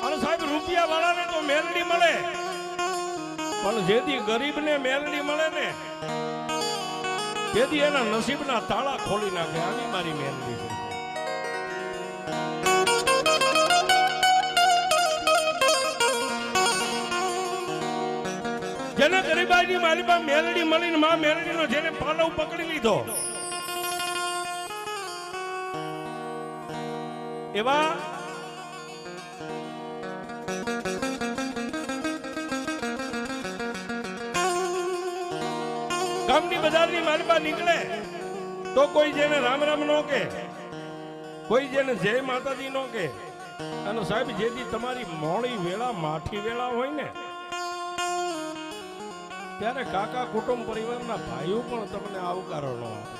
અને સાહેબ રૂપિયા વાળાને તો મેલડી મળે, પણ જેથી ગરીબને મેલડી મળે ને તેથી એના નસીબના તાળા ખોલી નાખે. આવી મારી મેલડી છે. જેને ગરીબાઈની મારી પાસે મેલડી મળીને માં મેલડીનો જેને પાલવ પકડી લીધો એવા ગામની બજારની મારી પાસે નીકળે તો કોઈ જેને રામ રામ નો કે, કોઈ જેને જય માતાજી નો કે. અને સાહેબ જેથી તમારી મોડી વેળા માઠી વેળા હોય ને ત્યારે કાકા કુટુંબ પરિવારના ભાઈઓ પણ તમને આવકારો ન આપે.